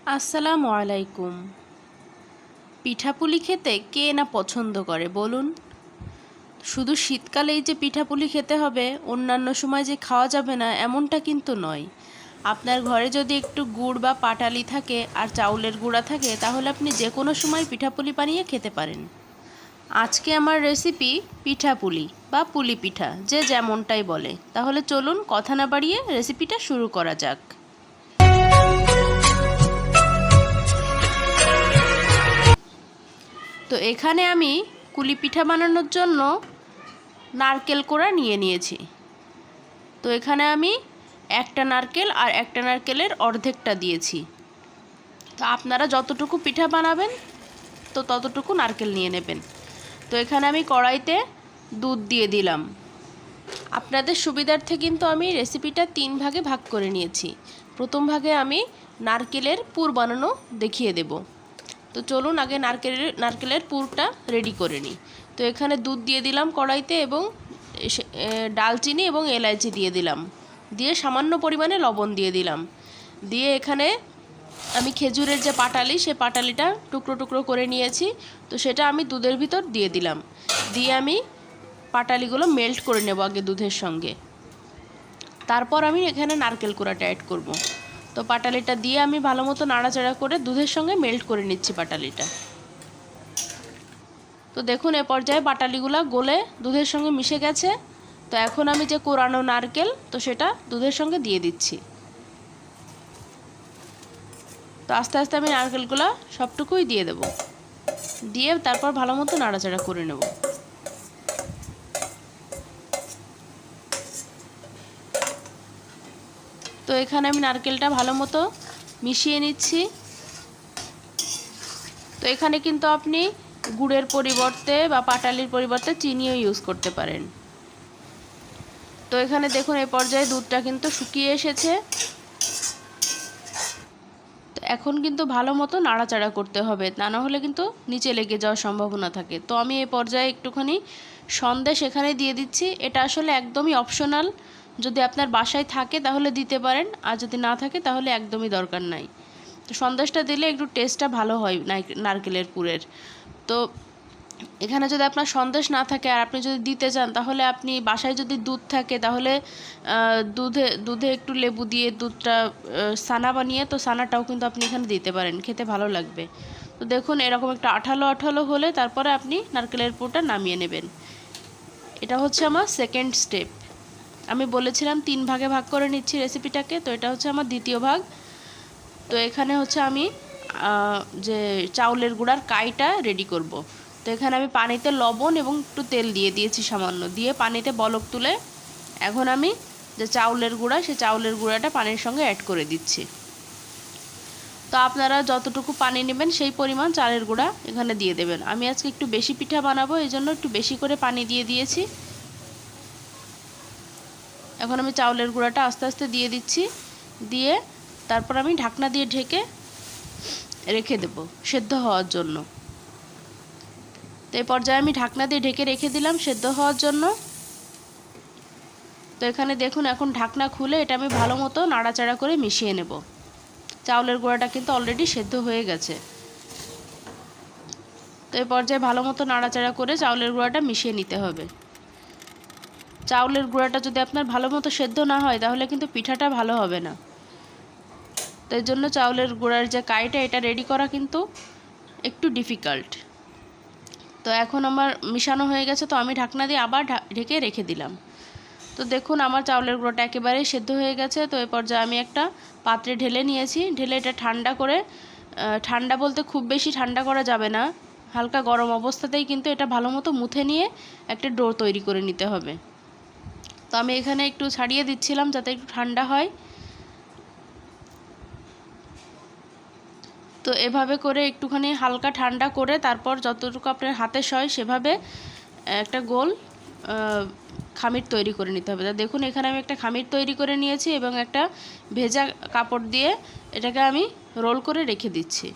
আসসালামু আলাইকুম। পিঠাপুলি খেতে কে না পছন্দ করে বলুন? শুধু শীতকালেই যে পিঠাপুলি খেতে হবে, অন্যান্য সময় যে খাওয়া যাবে না এমনটা কিন্তু নয়। আপনার ঘরে যদি একটু গুড় বা পাটালি থাকে আর চাউলের গুঁড়া থাকে, তাহলে আপনি যে কোনো সময় পিঠাপুলি বানিয়ে খেতে পারেন। আজকে আমার রেসিপি পিঠাপুলি বা পুলি পিঠা, যে যেমনটাই বলে। তাহলে চলুন কথা না বাড়িয়ে রেসিপিটা শুরু করা যাক। তো এখানে আমি কুলি পিঠা বানানোর জন্য নারকেল কোড়া নিয়ে নিয়েছি। তো এখানে আমি একটা নারকেল আর একটা নারকেলের অর্ধেকটা দিয়েছি। তো আপনারা যতটুকু পিঠা বানাবেন তো ততটুকু নারকেল নিয়ে নেবেন। তো এখানে আমি কড়াইতে দুধ দিয়ে দিলাম। আপনাদের সুবিধার্থে কিন্তু আমি রেসিপিটা 3 ভাগে ভাগ করে নিয়েছি। প্রথম ভাগে আমি নারকেলের পুর বানানো দেখিয়ে দেব। তো চলুন আগে নারকেলের পুরটা রেডি করে নিই। তো এখানে দুধ দিয়ে দিলাম কড়াইতে এবং ডালচিনি এবং এলাচি দিয়ে দিলাম, দিয়ে সামান্য পরিমাণে লবণ দিয়ে দিলাম। দিয়ে এখানে আমি খেজুরের যে পাটালি, সে পাটালিটা টুকরো টুকরো করে নিয়েছি। তো সেটা আমি দুধের ভিতর দিয়ে দিলাম। দিয়ে আমি পাটালিগুলো মেল্ট করে নেব আগে দুধের সঙ্গে। তারপর আমি এখানে নারকেল কোড়াটা অ্যাড করব। তো পাটালিটা দিয়ে আমি ভালো মতো নাড়াচাড়া করে দুধের সঙ্গে মেল্ট করে নিচ্ছি পাটালিটা। তো দেখুন এ পর্যায়ে পাটালিগুলো গলে দুধের সঙ্গে মিশে গেছে। তো এখন আমি যে কোরানো নারকেল, তো সেটা দুধের সঙ্গে দিয়ে দিচ্ছি। তো আস্তে আস্তে আমি নারকেলগুলো সবটুকুই দিয়ে দেব, দিয়ে তারপর ভালো মতো নাড়াচাড়া করে নেব। তো এখানে আমি নারকেলটা ভালো মতো মিশিয়ে নিচ্ছি। তো এখানে কিন্তু আপনি গুড়ের পরিবর্তে বা পাটালির পরিবর্তে চিনিও ইউজ করতে পারেন। তো এখানে দেখুন এই পর্যায়ে দুধটা কিন্তু শুকিয়ে এসেছে। তো এখন কিন্তু ভালো মতো নাড়াচাড়া করতে হবে, তা না হলে কিন্তু নিচে লেগে যাওয়ার সম্ভাবনা থাকে। তো আমি এই পর্যায়ে একটুখানি সন্দেশ এখানে দিয়ে দিচ্ছি। এটা আসলে একদমই অপশনাল, যদি আপনার বাসায় থাকে তাহলে দিতে পারেন, আর যদি না থাকে তাহলে একদমই দরকার নাই। তো সন্দেশটা দিলে একটু টেস্টটা ভালো হয় নারকেলের পুরের। তো এখানে যদি আপনার সন্দেশ না থাকে আর আপনি যদি দিতে চান, তাহলে আপনি বাসায় যদি দুধ থাকে তাহলে দুধে একটু লেবু দিয়ে দুধটা ছানা বানিয়ে, তো ছানাটাও কিন্তু আপনি এখানে দিতে পারেন, খেতে ভালো লাগবে। তো দেখুন এরকম একটা আঠালো আঠালো হলে তারপরে আপনি নারকেলের পুরটা নামিয়ে নেবেন। এটা হচ্ছে আমার সেকেন্ড স্টেপ। আমি বলেছিলাম 3 ভাগে ভাগ করে নিচ্ছি রেসিপিটাকে, তো এটা হচ্ছে আমার দ্বিতীয় ভাগ। তো এখানে হচ্ছে আমি যে চাউলের গুঁড়ার কাইটা রেডি করব। তো এখানে আমি পানিতে লবণ এবং একটু তেল দিয়ে দিয়েছি সামান্য, দিয়ে পানিতে বলক তুলে এখন আমি যে চাউলের গুঁড়া, সেই চাউলের গুঁড়াটা পানির সঙ্গে অ্যাড করে দিচ্ছি। তো আপনারা যতটুকু পানি নেবেন সেই পরিমাণ চালের গুঁড়া এখানে দিয়ে দেবেন। আমি আজকে একটু বেশি পিঠা বানাবো, এই জন্য একটু বেশি করে পানি দিয়ে দিয়েছি। এখন আমি চাউলের গুঁড়াটা আস্তে আস্তে দিয়ে দিচ্ছি, দিয়ে তারপর আমি ঢাকনা দিয়ে ঢেকে রেখে দেব সেদ্ধ হওয়ার জন্য। তো এই পর্যায়ে আমি ঢাকনা দিয়ে ঢেকে রেখে দিলাম সেদ্ধ হওয়ার জন্য। তো এখানে দেখুন এখন ঢাকনা খুলে এটা আমি ভালো মতো নাড়াচাড়া করে মিশিয়ে নেব। চাউলের গুঁড়াটা কিন্তু অলরেডি সেদ্ধ হয়ে গেছে। তো এই পর্যায়ে ভালো মতো নাড়াচাড়া করে চাউলের গুঁড়াটা মিশিয়ে নিতে হবে। চাউলের গুঁড়াটা যদি আপনার ভালো মতো সেদ্ধ না হয় তাহলে কিন্তু পিঠাটা ভালো হবে না। তো এই জন্য চাউলের গুঁড়ার যে কাইটা, এটা রেডি করা কিন্তু একটু ডিফিকাল্ট। তো এখন আমার মিশানো হয়ে গেছে, তো আমি ঢাকনা দিয়ে আবার ঢেকে রেখে দিলাম। তো দেখুন আমার চাউলের গুঁড়োটা একেবারেই সেদ্ধ হয়ে গেছে। তো এই পর্যায়ে আমি একটা পাত্রে ঢেলে নিয়েছি, ঢেলে এটা ঠান্ডা করে, ঠান্ডা বলতে খুব বেশি ঠান্ডা করা যাবে না, হালকা গরম অবস্থাতেই কিন্তু এটা ভালো মতো মুথে নিয়ে একটা ডো তৈরি করে নিতে হবে। তো আমি এখানে একটু ছাড়িয়ে দিচ্ছিলাম যাতে একটু ঠান্ডা হয়। তো এভাবে করে একটুখানি হালকা ঠান্ডা করে তারপর যতটুকু আপনার হাতে সয় সেভাবে একটা গোল খামির তৈরি করে নিতে হবে। তা দেখুন এখানে আমি একটা খামির তৈরি করে নিয়েছি এবং একটা ভেজা কাপড় দিয়ে এটাকে আমি রোল করে রেখে দিচ্ছি।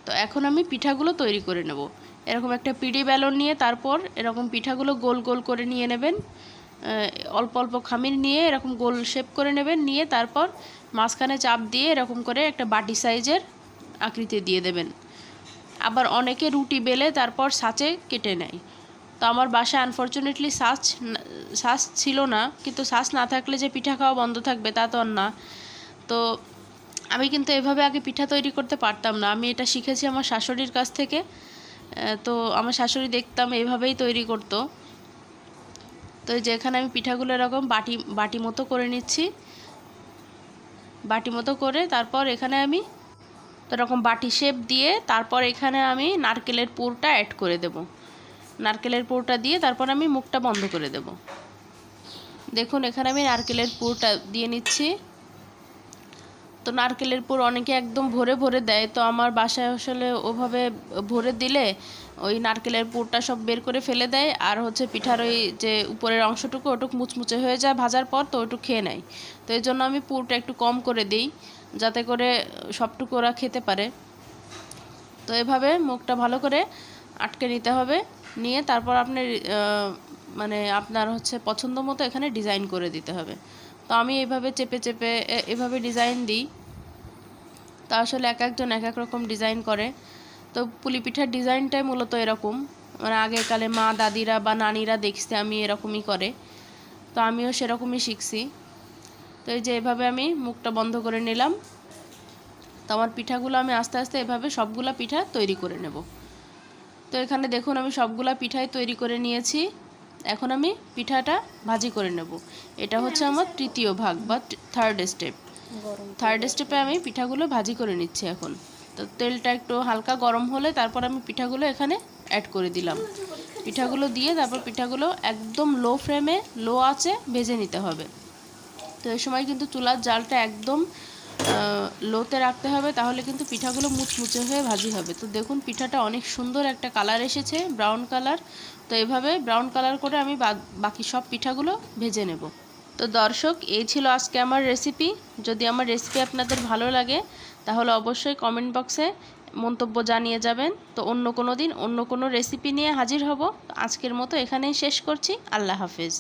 তো এখন আমি পিঠাগুলো তৈরি করে নেব। এরকম একটা পিড়ি বেলন নিয়ে তারপর এরকম পিঠাগুলো গোল গোল করে নিয়ে নেবেন। অল্প অল্প খামির নিয়ে এরকম গোল শেপ করে নেবেন, নিয়ে তারপর মাঝখানে চাপ দিয়ে এরকম করে একটা বাটি সাইজের আকৃতি দিয়ে দেবেন। আবার অনেকে রুটি বেলে তারপর ছাঁচে কেটে নেয়। তো আমার বাসায় আনফর্চুনেটলি ছাঁচ ছিল না, কিন্তু ছাঁচ না থাকলে যে পিঠা খাওয়া বন্ধ থাকবে তা তো আর না। তো আমি কিন্তু এভাবে আগে পিঠা তৈরি করতে পারতাম না, আমি এটা শিখেছি আমার শাশুড়ির কাছ থেকে। তো আমার শাশুড়ি দেখতাম এভাবেই তৈরি করতো। তো যেখানে আমি পিঠাগুলো এরকম বাটি মতো করে নিচ্ছি, বাটি মতো করে তারপর এখানে আমি এরকম বাটি শেপ দিয়ে তারপর এখানে আমি নারকেলের পুরটা অ্যাড করে দেব। নারকেলের পুরটা দিয়ে তারপর আমি মুখটা বন্ধ করে দেব। দেখুন এখানে আমি নারকেলের পুরটা দিয়ে নিচ্ছি। তো নারকেলের পুর অনেকে একদম ভরে ভরে দেয়, তো আমার বাসায় আসলে ওভাবে ভরে দিলে ওই নারকেলের পুরটা সব বের করে ফেলে দেয়, আর হচ্ছে পিঠার ওই যে উপরের অংশটুকু ওটুকু মুচমুচে হয়ে যায় ভাজার পর, তো ওটুকু খেয়ে নেয়। তো এই জন্য আমি পুরটা একটু কম করে দিই, যাতে করে সবটুকু ওরা খেতে পারে। তো এভাবে মুখটা ভালো করে আটকে নিতে হবে, নিয়ে তারপর আপনার মানে আপনার হচ্ছে পছন্দ মতো এখানে ডিজাইন করে দিতে হবে। তো আমি এইভাবে চেপে চেপে এভাবে ডিজাইন দিই। তো আসলে এক একজন এক এক রকম ডিজাইন করে। তো পুলি পিঠার ডিজাইনটাই মূলত এরকম, মানে আগেকালে মা দাদিরা বা নানিরা দেখছি আমি এরকমই করে, তো আমিও সেরকমই শিখছি। তো এই যে এভাবে আমি মুখটা বন্ধ করে নিলাম। তো আমার পিঠাগুলো আমি আস্তে আস্তে এভাবে সবগুলা পিঠা তৈরি করে নেব। তো এখানে দেখুন আমি সবগুলা পিঠাই তৈরি করে নিয়েছি। এখন আমি পিঠাটা ভাজি করে নেব। এটা হচ্ছে আমার তৃতীয় ভাগ বা থার্ড স্টেপ। থার্ড স্টেপে আমি পিঠাগুলো ভাজি করে নিচ্ছি এখন। তো তেলটা একটু হালকা গরম হলে তারপর আমি পিঠাগুলো এখানে অ্যাড করে দিলাম। পিঠাগুলো দিয়ে তারপর পিঠাগুলো একদম লো ফ্লেমে লো আঁচে ভেজে নিতে হবে। তো এই সময় কিন্তু চুলার জালটা একদম লোতে রাখতে হবে, তাহলে কিন্তু পিঠাগুলো মুচমুচে হয়ে ভাজি হবে। তো দেখুন পিঠাটা অনেক সুন্দর একটা কালার এসেছে, ব্রাউন কালার। তো এভাবে ব্রাউন কালার করে আমি বাকি সব পিঠাগুলো ভেজে নেব। তো দর্শক, এই ছিল আজকে আমার রেসিপি। যদি আমার রেসিপি আপনাদের ভালো লাগে তাহলে অবশ্যই কমেন্ট বক্সে মন্তব্য জানিয়ে যাবেন। তো অন্য কোনো দিন অন্য কোনো রেসিপি নিয়ে হাজির হব। আজকের মতো এখানেই শেষ করছি। আল্লাহ হাফেজ।